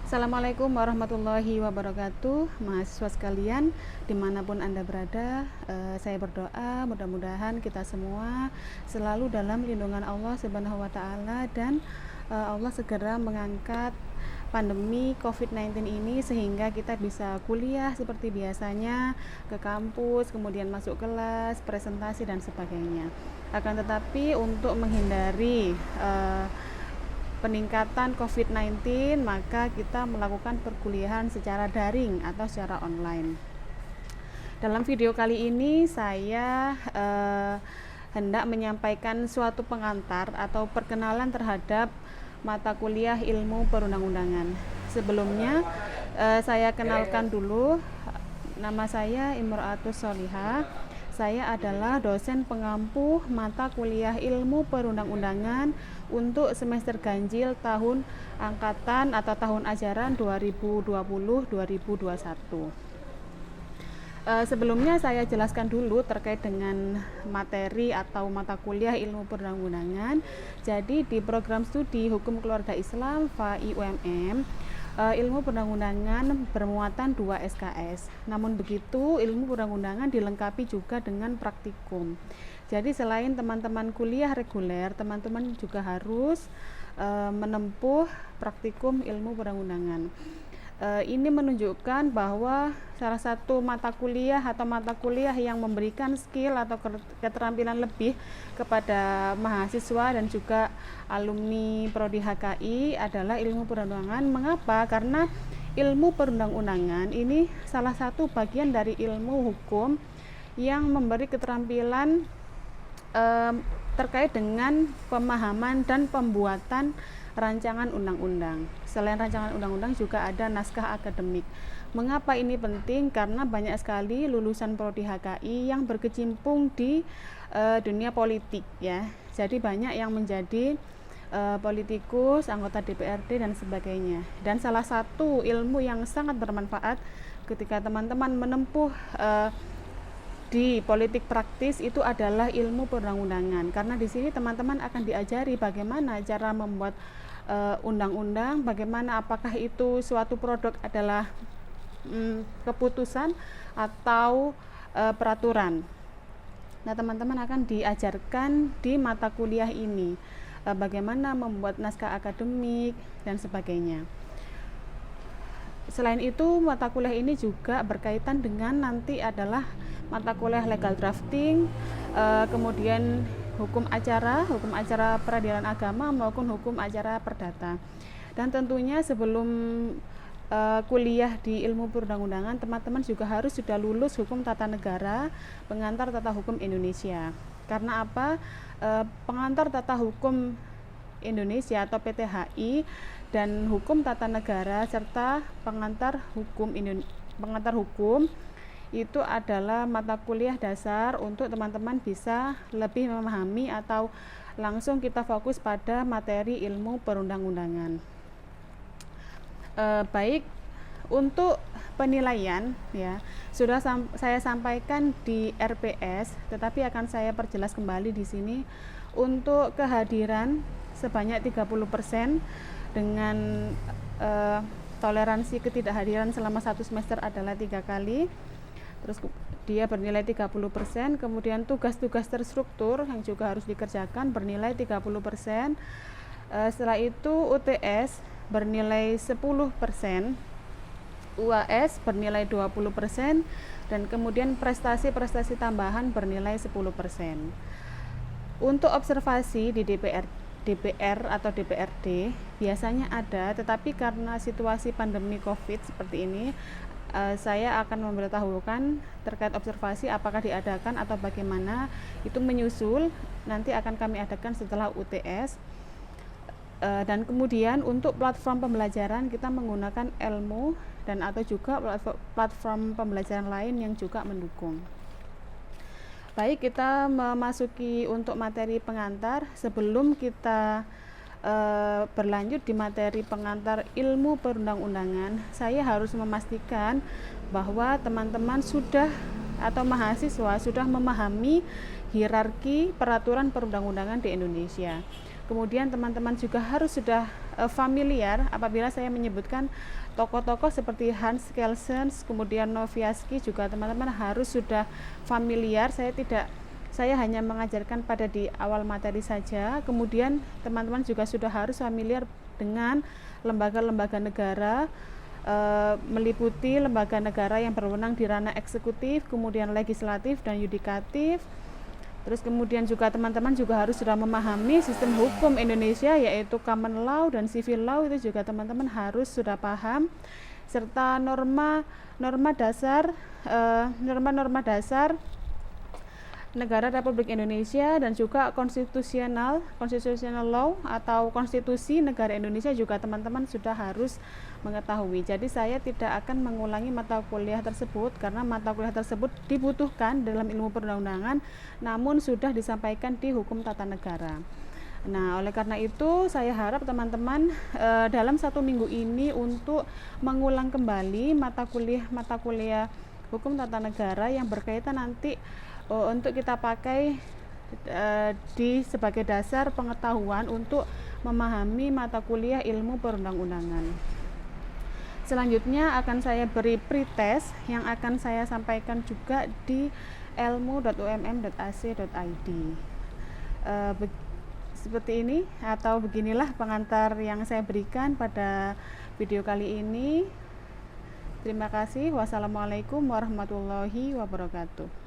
Assalamualaikum warahmatullahi wabarakatuh, mahasiswa sekalian dimanapun Anda berada. Saya berdoa mudah-mudahan kita semua selalu dalam lindungan Allah Subhanahu wa Ta'ala, dan Allah segera mengangkat pandemi COVID-19 ini sehingga kita bisa kuliah seperti biasanya, ke kampus, kemudian masuk kelas, presentasi dan sebagainya. Akan tetapi untuk menghindari peningkatan COVID-19, maka kita melakukan perkuliahan secara daring atau secara online. Dalam video kali ini saya hendak menyampaikan suatu pengantar atau perkenalan terhadap mata kuliah ilmu perundang-undangan. Sebelumnya saya kenalkan dulu, nama saya Imro'atus Sholihah. Saya adalah dosen pengampu mata kuliah ilmu perundang-undangan untuk semester ganjil tahun angkatan atau tahun ajaran 2020-2021. Sebelumnya saya jelaskan dulu terkait dengan materi atau mata kuliah ilmu perundang-undangan. Jadi di program studi Hukum Keluarga Islam FAI UMM, ilmu perundang-undangan bermuatan 2 SKS. Namun begitu, ilmu perundang-undangan dilengkapi juga dengan praktikum. Jadi selain teman-teman kuliah reguler, teman-teman juga harus menempuh praktikum ilmu perundang-undangan. Ini menunjukkan bahwa salah satu mata kuliah yang memberikan skill atau keterampilan lebih kepada mahasiswa dan juga alumni Prodi HKI adalah ilmu perundang-undangan. Mengapa? Karena ilmu perundang-undangan ini salah satu bagian dari ilmu hukum yang memberi keterampilan terkait dengan pemahaman dan pembuatan rancangan undang-undang. Selain rancangan undang-undang juga ada naskah akademik. Mengapa ini penting? Karena banyak sekali lulusan Prodi HKI yang berkecimpung di dunia politik ya. Jadi banyak yang menjadi politikus, anggota DPRD dan sebagainya. Dan salah satu ilmu yang sangat bermanfaat ketika teman-teman menempuh di politik praktis itu adalah ilmu perundang-undangan, karena di sini teman-teman akan diajari bagaimana cara membuat undang-undang, bagaimana apakah itu suatu produk adalah keputusan atau peraturan. Nah, teman-teman akan diajarkan di mata kuliah ini bagaimana membuat naskah akademik dan sebagainya. Selain itu, mata kuliah ini juga berkaitan dengan nanti adalah mata kuliah legal drafting, kemudian hukum acara peradilan agama maupun hukum acara perdata. Dan tentunya sebelum kuliah di ilmu perundang-undangan, teman-teman juga harus sudah lulus hukum tata negara, pengantar tata hukum Indonesia. Karena apa? Pengantar tata hukum Indonesia atau PTHI dan hukum tata negara serta pengantar hukum itu adalah mata kuliah dasar untuk teman-teman bisa lebih memahami atau langsung kita fokus pada materi ilmu perundang-undangan. Baik, untuk penilaian ya sudah saya sampaikan di RPS, tetapi akan saya perjelas kembali di sini. Untuk kehadiran sebanyak 30% dengan toleransi ketidakhadiran selama 1 semester adalah 3 kali. Terus dia bernilai 30%, kemudian tugas-tugas terstruktur yang juga harus dikerjakan bernilai 30%. Setelah itu UTS bernilai 10%, UAS bernilai 20%, dan kemudian prestasi-prestasi tambahan bernilai 10%. Untuk observasi di DPR atau DPRD biasanya ada, tetapi karena situasi pandemi COVID seperti ini, saya akan memberitahukan terkait observasi apakah diadakan atau bagaimana. Itu menyusul, nanti akan kami adakan setelah UTS. Dan kemudian untuk platform pembelajaran kita menggunakan Elmo dan atau juga platform pembelajaran lain yang juga mendukung. Baik, kita memasuki untuk materi pengantar. Sebelum kita berlanjut di materi pengantar ilmu perundang-undangan, saya harus memastikan bahwa teman-teman sudah atau mahasiswa sudah memahami hierarki peraturan perundang-undangan di Indonesia. Kemudian teman-teman juga harus sudah familiar apabila saya menyebutkan tokoh-tokoh seperti Hans Kelsen, kemudian Noviaski, juga teman-teman harus sudah familiar. Saya hanya mengajarkan pada di awal materi saja. Kemudian teman-teman juga sudah harus familiar dengan lembaga-lembaga negara, meliputi lembaga negara yang berwenang di ranah eksekutif, kemudian legislatif dan yudikatif. Terus kemudian juga teman-teman juga harus sudah memahami sistem hukum Indonesia, yaitu common law dan civil law, itu juga teman-teman harus sudah paham, serta norma-norma dasar negara Republik Indonesia, dan juga constitutional law atau konstitusi negara Indonesia juga teman-teman sudah harus mengetahui. Jadi saya tidak akan mengulangi mata kuliah tersebut karena mata kuliah tersebut dibutuhkan dalam ilmu perundang-undangan, namun sudah disampaikan di hukum tata negara. Nah, oleh karena itu saya harap teman-teman dalam 1 minggu ini untuk mengulang kembali mata kuliah hukum tata negara yang berkaitan nanti untuk kita pakai sebagai dasar pengetahuan untuk memahami mata kuliah ilmu perundang-undangan. Selanjutnya akan saya beri pretest yang akan saya sampaikan juga di ilmu.umm.ac.id. Seperti ini atau beginilah pengantar yang saya berikan pada video kali ini. Terima kasih. Wassalamualaikum warahmatullahi wabarakatuh.